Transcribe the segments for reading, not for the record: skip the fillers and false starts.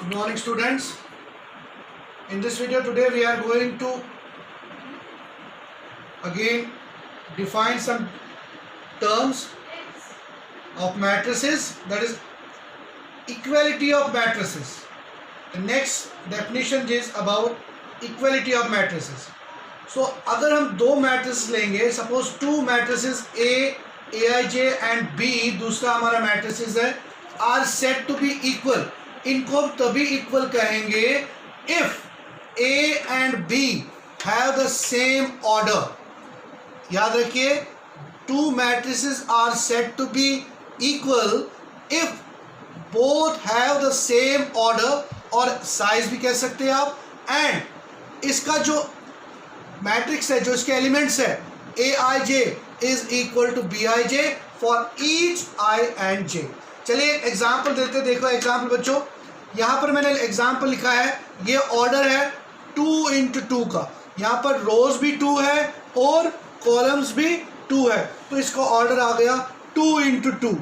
Good morning, students. In this video today we are going to again define some terms of matrices, that is equality of matrices. The next definition is about equality of matrices. So अगर हम दो matrices लेंगे, suppose two matrices A, Aij and B, दूसरा हमारा matrices है, are said to be equal. इनको हम तभी इक्वल कहेंगे if A and B have the same order. याद रखिए, two matrices are said to be equal if both have the same order, और size भी कह सकते हैं आप, and इसका जो मैट्रिक्स है, जो इसके एलिमेंट्स है, Aij is equal to Bij for each I and j. चलिए एग्जाम्पल देते, देखो एग्जाम्पल बच्चों, यहाँ पर मैंने एग्जाम्पल लिखा है, ये ऑर्डर है 2 into 2 का, यहाँ पर रोज भी 2 है और कॉलम्स भी 2 है, तो इसका ऑर्डर आ गया 2 into 2,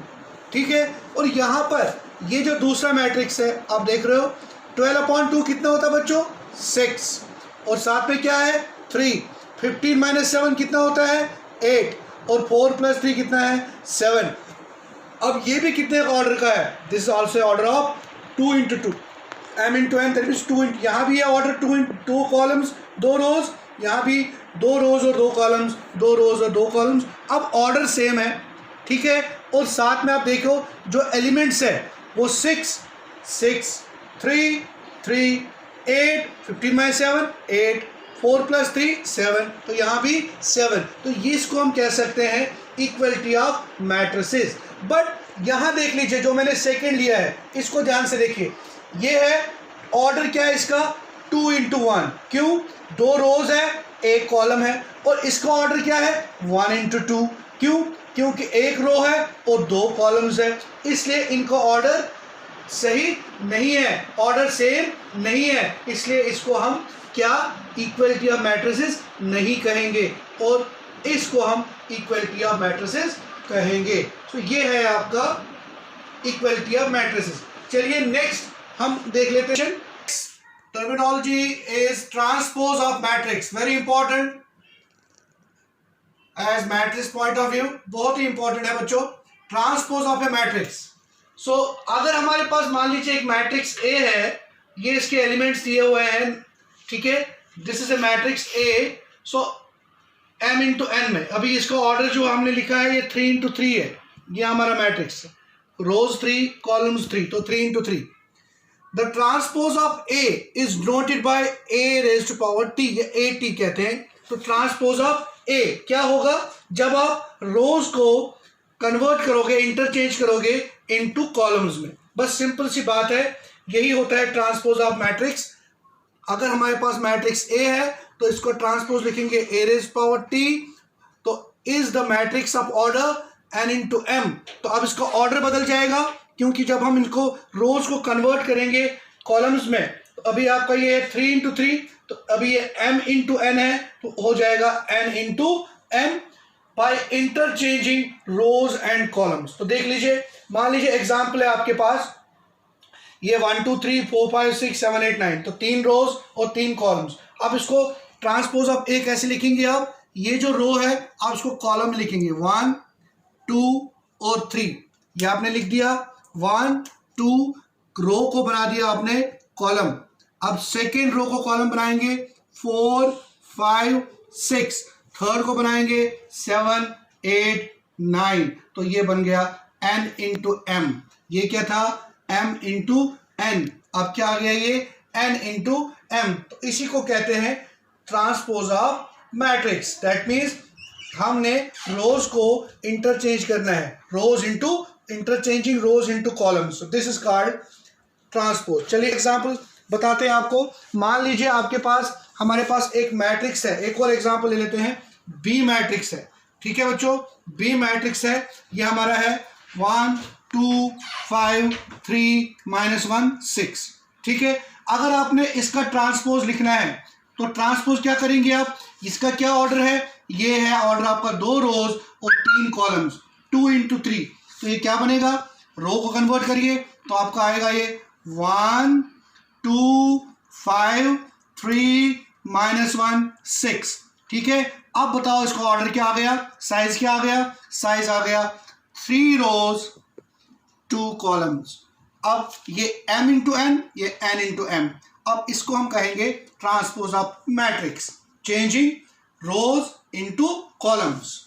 ठीक है। और यहाँ पर ये जो दूसरा मैट्रिक्स है, आप देख रहे हो 12/2 कितना होता है बच्चों, 6, और साथ में क्या है 3, 15 - 7 कितना होता है 8, और 4 + 3 कितना है 7। अब ये भी कितने ऑर्डर का है, this is also order of 2 into 2, m into n, that means 2 into, यहाँ भी है ऑर्डर 2 कॉलम्स 2 रोज, यहाँ भी 2 रोज और 2 कॉलम्स, 2 रोज और 2 कॉलम्स। अब ऑर्डर सेम है, ठीक है, और साथ में आप देखो जो एलिमेंट्स है वो 6, 6, 3, 3, 8, 15 - 7 8, 4 + 3 7, तो यहाँ भी 7, तो ये इसको हम कह सकते हैं इक्वलिटी ऑफ मैट्रिसेस। बट यहाँ देख लीजिए, जो मैंने सेकंड लिया है इसको ध्यान से देखिए, ये है ऑर्डर क्या है इसका 2 into 1, क्यों, 2 रोज है 1 कॉलम है, और इसका ऑर्डर क्या है 1 into 2, क्यों, क्योंकि 1 रो है और 2 कॉलम्स है, इसलिए इनका ऑर्डर सही नहीं है, ऑर्डर सेम नहीं है, इसलिए इसको हम क्या इक्वलिटी ऑफ मैट्रिसेस नहीं कहेंगे, और इसको हम इक्वलिटी ऑफ मैट्रिसेस कहेंगे। तो ये है आपका इक्वलिटी ऑफ मैट्रिसेस। चलिए नेक्स्ट हम देख लेते हैं, terminology is transpose of matrix, very important as matrix point of view, बहुत ही इंपॉर्टेंट है बच्चों, transpose of a matrix. So अगर हमारे पास मान लीजिए एक मैट्रिक्स ए है, ये इसके एलिमेंट्स दिए हुए हैं, ठीक है, this is a matrix A, so m into n में, अभी इसका ऑर्डर जो हमने लिखा है ये 3 into 3 है, ये हमारा मैट्रिक्स, रोज 3 कॉलम्स 3, तो 3 into 3। The transpose of a is noted bye a⁻t, ये at कहते हैं। तो ट्रांसपोज ऑफ a क्या होगा, जब आप रोज को कन्वर्ट करोगे, इंटरचेंज करोगे इनटू कॉलम्स में, बस सिंपल सी बात है, यही होता है ट्रांसपोज ऑफ मैट्रिक्स। अगर हमारे पास मैट्रिक्स ए है तो इसको ट्रांसपोज लिखेंगे a⁻t, तो is the matrix of order n into m, तो अब इसका ऑर्डर बदल जाएगा, क्योंकि जब हम इनको रोज को कन्वर्ट करेंगे कॉलम्स में, तो अभी आपका ये 3 into 3, तो अभी ये m into n है, तो हो जाएगा n into m by interchanging rows and columns. तो देख लीजिए, मान लीजिए एग्जाम्पल है आपके पास, ये 1 2 3 4 5 6 7 8 9, तो 3 रोज और 3 कॉलम्स। अब इसको ट्रांसपोज ऑफ ए कैसे लिखेंगे आप, ये जो रो है आप इसको कॉलम में लिखेंगे 1 2 और 3, ये आपने लिख दिया 1 2, रो को बना दिया आपने कॉलम। अब सेकेंड रो को कॉलम बनाएंगे 4 5 6, थर्ड को बनाएंगे 7 8 9, तो ये बन गया n into m, ये क्या था m into n, अब क्या आ गया ये n into m, तो इसी को कहते हैं transpose of matrix. That means हमने रोज को इंटरचेंज करना है, rows into interchanging rows into columns, so this is called transpose. चलिए एग्जांपल बताते हैं आपको, मान लीजिए आपके पास, हमारे पास एक मैट्रिक्स है, एक और एग्जांपल ले लेते हैं, बी मैट्रिक्स है, ठीक है बच्चों, बी मैट्रिक्स है, ये हमारा है 1 2 5 3 -1 6, ठीक है। अगर आपने इसका ट्रांसपोज लिखना है तो ट्रांसपोज क्या करेंगे आप, इसका क्या ऑर्डर है, ये है ऑर्डर आपका 2 रोज और 3 कॉलम्स, 2 into 3, तो ये क्या बनेगा, रो को कन्वर्ट करिए तो आपका आएगा ये 1 2 5 3 -1 6। ठीक है, अब बताओ इसका ऑर्डर क्या आ गया, साइज क्या आ गया, साइज आ गया 3 रोज 2 कॉलम्स। अब ये m इंटू n, ये n इंटू m। अब इसको हम कहेंगे transpose of matrix, changing rose into columns.